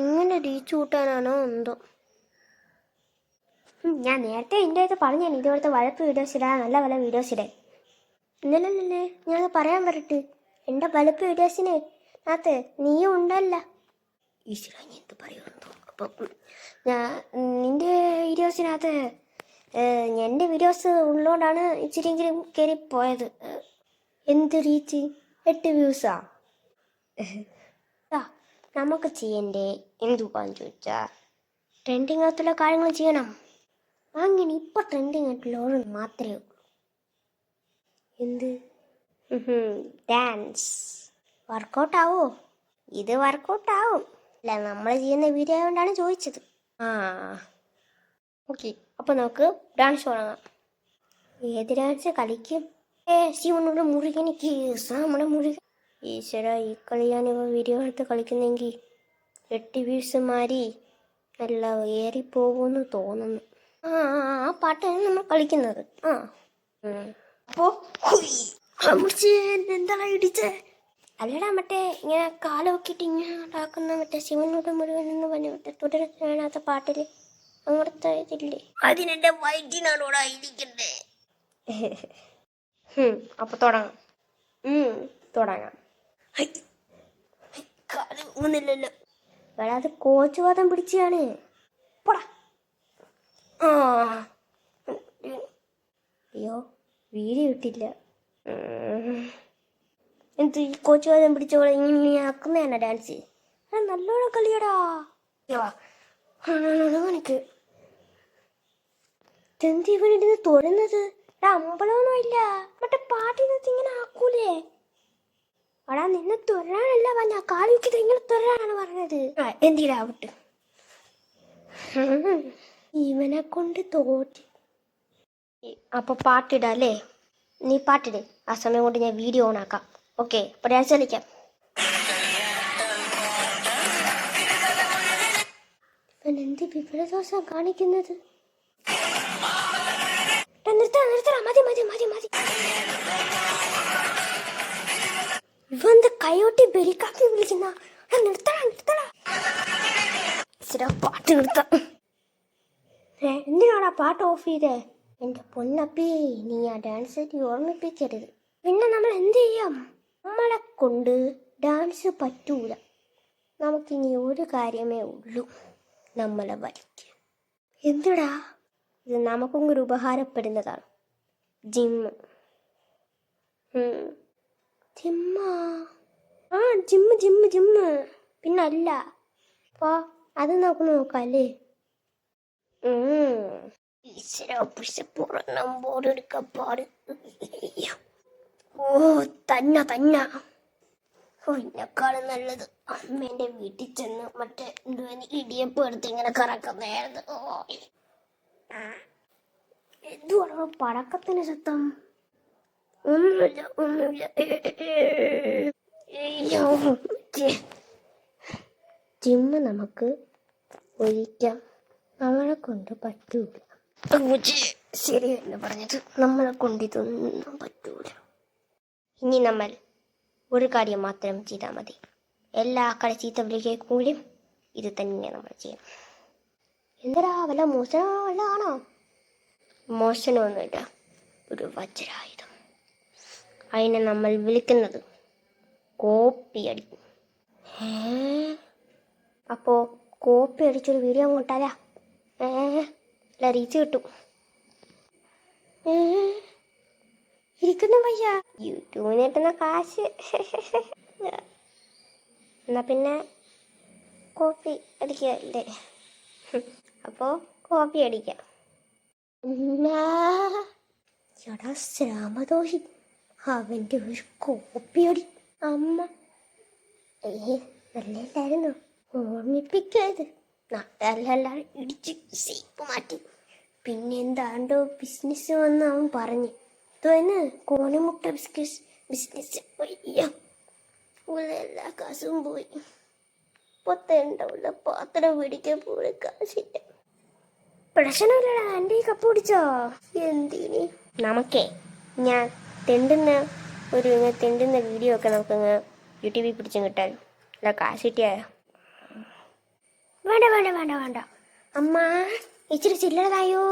എങ്ങനെ റീച്ച് കൂട്ടാനാണോ എന്തോ. ഞാൻ നേരത്തെ എൻ്റെ അടുത്ത് പറഞ്ഞു ഇതുപോലത്തെ വഴപ്പ് വീഡിയോസ് ഇടാൻ, നല്ല പല വീഡിയോസ് ഇടാൻ. ഇന്നലല്ലേ ഞാനത് പറയാൻ വരട്ടെ. എൻ്റെ വലപ്പ് വീഡിയോസിന് അകത്ത് നീയും ഉണ്ടല്ല. ഈശ്വര ഞാൻ എന്ത് പറയുമെന്നോ. അപ്പം ഞാൻ നിൻ്റെ വീഡിയോസിനകത്ത് എൻ്റെ വീഡിയോസ് ഉള്ളതുകൊണ്ടാണ് ഇച്ചിരിയെങ്കിലും കയറി പോയത്. എന്ത് റീച്ച്? 8 വ്യൂസാ. നമുക്ക് ചെയ്യണ്ടേ എന്തുവാന്ന് ചോദിച്ചാൽ ട്രെൻഡിങ് ആകത്തുള്ള കാര്യങ്ങൾ ചെയ്യണം. അങ്ങനെ ഇപ്പം ട്രെൻഡിങ് ആയിട്ടുള്ള ഓരോ മാത്രമേ ഉള്ളൂ. എന്ത്? ഡാൻസ് വർക്കൗട്ടാവോ? ഇത് വർക്കൗട്ടാവും. അല്ല, നമ്മൾ ചെയ്യുന്ന വീഡിയോ ആയതുകൊണ്ടാണ് ചോദിച്ചത്. ഓക്കെ, അപ്പം നമുക്ക് ഡാൻസ് തുടങ്ങാം. ഏത് ഡാൻസ് കളിക്കും? ശിവനോട് മുരുകന് കേസ്, നമ്മുടെ മുരുകൻ. ഈശ്വര, ഈ കളി ഞാനിപ്പോൾ വീഡിയോ എടുത്ത് കളിക്കുന്നെങ്കിൽ 8 വ്യൂസ് മാറി നല്ല ഏറിപ്പോകുമെന്ന് തോന്നുന്നു. ആ പാട്ടാണ് നമ്മൾ കളിക്കുന്നത്. അപ്പോ എന്താണ് ഇടിച്ചേ? അല്ലടാ, മറ്റേ ഇങ്ങനെ കാലൊക്കിയിട്ട് ഇങ്ങനെ ഉണ്ടാക്കുന്ന മറ്റേ ശിവനോട് മുരുകൻ എന്ന് പറഞ്ഞ മറ്റേ തുടരാത്ത പാട്ടിൽ അങ്ങനത്തെ ഇതില്ലേ, അതിനെന്റെ വയറ്റിനാണോടാ ഇരിക്കണ്ടേ. അപ്പൊ തുടങ്ങാം. ഒന്നില്ലല്ലോ, അത് കോച്ചുവാദം പിടിച്ചാണ്. അയ്യോ, വീഡിയോ ഇട്ടില്ല. എന്ത് ഈ കോച്ചുവാദം പിടിച്ചോളെ ഇങ്ങനെ ആക്കുന്നതാണ് ഡാൻസ്? നല്ലോണം കളിയടാ. എനിക്ക് എന്ത് ഇവനിരുന്ന് തൊഴുന്നത്? അമ്പലമൊന്നും ഇല്ല, മറ്റേ പാട്ടിനകത്ത് ഇങ്ങനെ ആക്കൂലേ? അടാ, നിന്നെ തൊഴാനല്ല പറഞ്ഞ, കാലിക്കിട്ട് ഇങ്ങനെ തൊഴാനാണ് പറഞ്ഞത്. എന്തിനാവട്ടെ, ഇവനെ കൊണ്ട് തോറ്റി. അപ്പൊ പാട്ടിടല്ലേ? നീ പാട്ടിട്, ആ സമയം കൊണ്ട് ഞാൻ വീഡിയോ ഓൺ ആക്കാം. ഓക്കെ, അപ്പൊ ഡാൻസ് കളിക്കാം. ഇവൻ എന്ത് വിവരദോഷം കാണിക്കുന്നത്? നിർത്തടാ, മതി. ഇവന്ത് കൈയോട്ടി ബലിക്കാക്കി വിളിക്കുന്ന. നിർത്തടാ. പാട്ട് നിർത്താം. എന്തിനാടാ പാട്ട് ഓഫ് ചെയ്തേ? എൻ്റെ പൊന്നപ്പി, നീ ആ ഡാൻസ് ഓർമ്മിപ്പിക്കരുത്. പിന്നെ നമ്മൾ എന്ത് ചെയ്യാം? നമ്മളെ കൊണ്ട് ഡാൻസ് പറ്റൂല. നമുക്കിനി ഒരു കാര്യമേ ഉള്ളൂ, നമ്മളെ വലിക്കുക. എന്തിടാ? ഇത് നമുക്കും ഒരു ഉപകാരപ്പെടുന്നതാണ്. ജിമ്മ്. ജിമ്മ് പിന്നല്ല. അപ്പോ അത് നമുക്ക് നോക്കാല്ലേ? തന്നെ എന്നെക്കാളും നല്ലത് അമ്മേന്റെ വീട്ടിൽ ചെന്ന് മറ്റേ ഇടിയപ്പം എടുത്ത് ഇങ്ങനെ കറക്കുന്നതായിരുന്നു. എന്തുവാണോ പടക്കത്തിന് ശബ്ദം? ഒന്നുമില്ല. ജിമ്മ് നമുക്ക് ഒഴിക്കാം, നമ്മളെ കൊണ്ട് പറ്റൂല. ശരിയല്ല പറഞ്ഞത്, നമ്മളെ കൊണ്ട് ഇതൊന്നും പറ്റൂല. ഇനി നമ്മൾ ഒരു കാര്യം മാത്രം ചെയ്താൽ മതി. എല്ലാ കളി ചീത്ത വിളിക്കേക്കൂലും ഇത് തന്നെ നമ്മൾ ചെയ്യണം. എന്തരാ, വല്ല മോശനോ വല്ലതാണോ? മോശനമൊന്നുമില്ല, ഒരു വജ്രായുധം. അതിനെ നമ്മൾ വിളിക്കുന്നത് കോപ്പി അടി. അപ്പോൾ കോപ്പി അടിച്ചൊരു വീഡിയോ അങ്ങോട്ടാലാ? അല്ല, റീച്ച് കിട്ടും. ഇരിക്കുന്ന പയ്യ യൂട്യൂബിന് കിട്ടുന്ന കാശ്. എന്നാ പിന്നെ കോപ്പി അടിക്കല്ലേ? അപ്പോൾ കോപ്പി അടിക്കാം. ചേട്ടാ, ശ്രാമദോഷി അവൻ്റെ ഒരു കോപ്പിയടി. അമ്മ നല്ലല്ലായിരുന്നു, ഓർമ്മിപ്പിക്കരുത്. നാട്ടുകാരെല്ലാം ഇടിച്ച് സേപ്പ് മാറ്റി. പിന്നെ എന്താണ്ടോ ബിസിനസ് വന്ന് അവൻ പറഞ്ഞു. ഇതന്നെ കോണിമുട്ട ബിസിനസ് എല്ലാ കാശും പോയി. പൊത്തേണ്ടാവില്ല, പാത്രം പിടിക്കാൻ പോലും കാശില്ല. പ്രശ്നമില്ലടാ, എൻ്റെ ഈ കപ്പ് പിടിച്ചോ. എന്തിന്? നമുക്കേ ഞാൻ തെണ്ടുന്ന വീഡിയോ ഒക്കെ നമുക്കങ്ങ് യൂട്യൂബിൽ പിടിച്ചും കിട്ടാൻ. അല്ല, കാശ് കിട്ടിയാ വേണ്ട വേണ്ട വേണ്ട വേണ്ട അമ്മ ഇച്ചിരി ചില്ലറ തായോ